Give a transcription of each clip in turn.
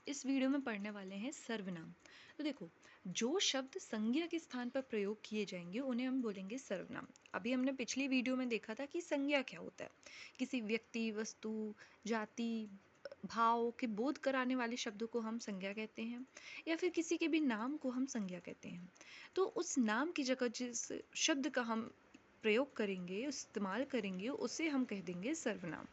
इस वीडियो में पढ़ने वाले हैं सर्वनाम। तो देखो, जो शब्द संज्ञा के स्थान पर प्रयोग किए जाएंगे उन्हें हम बोलेंगे सर्वनाम। अभी हमने पिछली वीडियो में देखा था कि संज्ञा क्या होता है। किसी व्यक्ति, वस्तु, जाति, भाव के बोध कराने वाले शब्दों को हम संज्ञा कहते हैं, या फिर किसी के भी नाम को हम संज्ञा कहते हैं। तो उस नाम की जगह जिस शब्द का हम प्रयोग करेंगे, इस्तेमाल करेंगे, उसे हम कह देंगे सर्वनाम।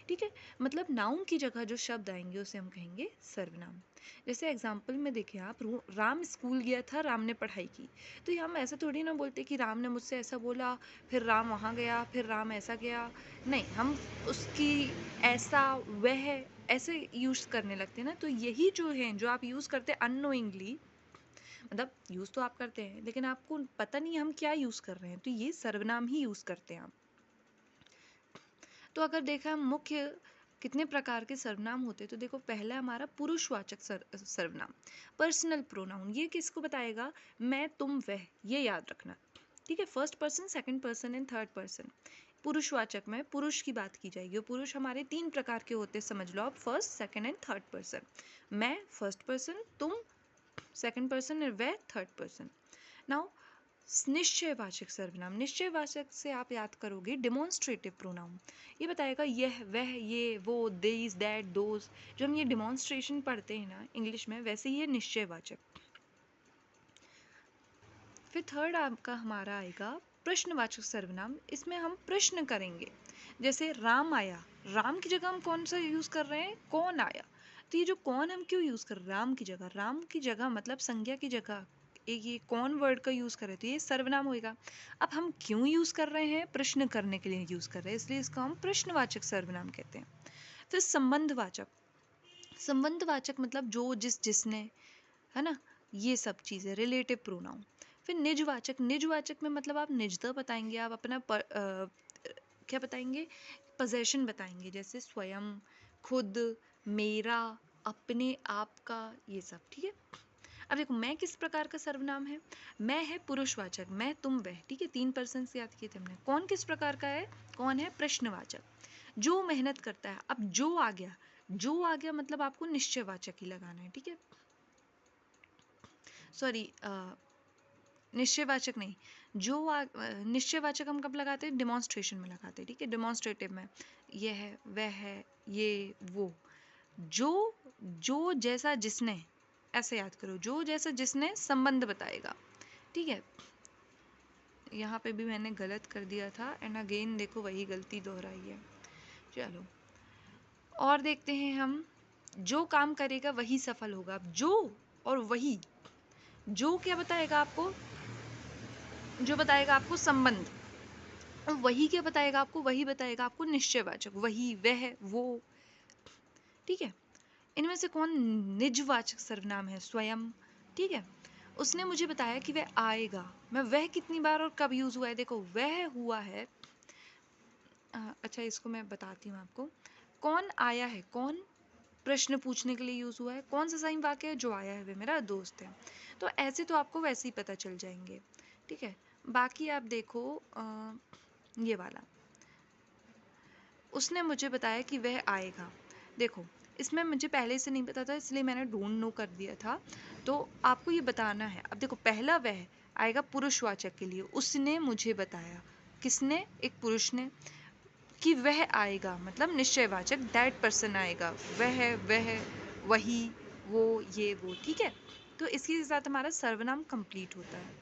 ठीक है। मतलब नाउन की जगह जो शब्द आएंगे उसे हम कहेंगे सर्वनाम। जैसे एग्जाम्पल में देखें आप, राम स्कूल गया था, राम ने पढ़ाई की। तो ये हम ऐसा थोड़ी ना बोलते कि राम ने मुझसे ऐसा बोला, फिर राम वहाँ गया, फिर राम ऐसा गया। नहीं, हम उसकी ऐसा, वह, ऐसे यूज़ करने लगते हैं ना। तो यही जो है, जो आप यूज़ करते हैं अननोइंगली, मतलब यूज़ तो आप करते हैं लेकिन आपको पता नहीं हम क्या यूज़ कर रहे हैं, तो ये सर्वनाम ही यूज़ करते हैं आप। तो अगर देखा हम मुख्य कितने प्रकार के सर्वनाम होते हैं, तो देखो, पहला हमारा पुरुषवाचक सर्वनाम, पर्सनल प्रोनाउन। ये किसको बताएगा? मैं, तुम, वह, ये याद रखना। ठीक है। First person, second person and third person. पुरुषवाचक में पुरुष की बात की जाएगी, और पुरुष हमारे 3 प्रकार के होते हैं, समझ लो आप, first, second and third person. मैं फर्स्ट पर्सन, तुम सेकंड पर्सन, और वह थर्ड पर्सन। नाउ निश्चयवाचक सर्वनाम। निश्चयवाचक से आप याद करोगे डिमॉन्स्ट्रेटिव प्रोनाउन। ये बताएगा यह, वह, ये, वो, दिस, दैट, दोज। जो हम ये डिमॉन्स्ट्रेशन पढ़ते हैं ना इंग्लिश में, वैसे ही ये निश्चयवाचक। फिर थर्ड आपका हमारा आएगा प्रश्नवाचक सर्वनाम। इसमें हम प्रश्न करेंगे। जैसे राम आया, राम की जगह हम कौन सा यूज कर रहे हैं? कौन आया। तो ये जो कौन हम क्यों यूज कर रहे हैं? राम की जगह मतलब संज्ञा की जगह एक ये कौन वर्ड का यूज कर रहे हैं, तो ये सर्वनाम होएगा। अब हम क्यों यूज कर रहे हैं? प्रश्न करने के लिए यूज कर रहे हैं, इसलिए इसको हम प्रश्नवाचक सर्वनाम कहते हैं। फिर संबंधवाचक। संबंधवाचक मतलब जो, जिस, जिसने, है ना, ये सब चीज़ें, रिलेटिव प्रोनाउन। फिर निजवाचक। निजवाचक में मतलब आप निजता बताएंगे, आप अपना क्या बताएंगे? पोजेशन बताएंगे, जैसे स्वयं, खुद, मेरा, अपने, आपका, ये सब। ठीक है। अब देखो, मैं किस प्रकार का सर्वनाम है? मैं है पुरुषवाचक, मैं, तुम, वह। ठीक है, 3 पर्सन से याद किए थे हमने। कौन किस प्रकार का है? कौन है प्रश्नवाचक, जो मेहनत करता है। अब जो आ गया, जो आ गया मतलब आपको निश्चयवाचक ही लगाना है। ठीक है। सॉरी, निश्चयवाचक नहीं, निश्चयवाचक हम कब लगाते हैं? डिमॉन्स्ट्रेशन में लगाते हैं। ठीक है। डिमॉन्स्ट्रेटिव में यह है, वह है, ये, वो। जो, जो जैसा जिसने, ऐसे याद करो, जो जैसा जिसने संबंध बताएगा। ठीक है। यहाँ पे भी मैंने गलत कर दिया था, एंड अगेन देखो वही गलती दोहराई है। चलो और देखते हैं हम। जो काम करेगा वही सफल होगा। अब जो और वही, जो क्या बताएगा आपको? जो बताएगा आपको संबंध। और वही क्या बताएगा आपको? वही बताएगा आपको निश्चयवाचक, वही, वह, वो। ठीक है। इनमें से कौन निजवाचक सर्वनाम है? स्वयं। ठीक है। उसने मुझे बताया कि वह आएगा। मैं वह कितनी बार और कब यूज हुआ है? देखो, वह हुआ है, अच्छा इसको मैं बताती हूँ आपको। कौन आया है, कौन प्रश्न पूछने के लिए यूज हुआ है। कौन सा सही वाक्य है? जो आया है वह मेरा दोस्त है। तो ऐसे तो आपको वैसे ही पता चल जाएंगे। ठीक है। बाकी आप देखो, ये वाला, उसने मुझे बताया कि वह आएगा। देखो, इसमें मुझे पहले से नहीं पता था, इसलिए मैंने डोंट नो कर दिया था। तो आपको ये बताना है। अब देखो, पहला वह आएगा पुरुषवाचक के लिए, उसने मुझे बताया। किसने? एक पुरुष ने। कि वह आएगा मतलब निश्चयवाचक, दैट पर्सन आएगा। वह, वही, वो, ये, वो। ठीक है। तो इसी के साथ हमारा सर्वनाम कंप्लीट होता है।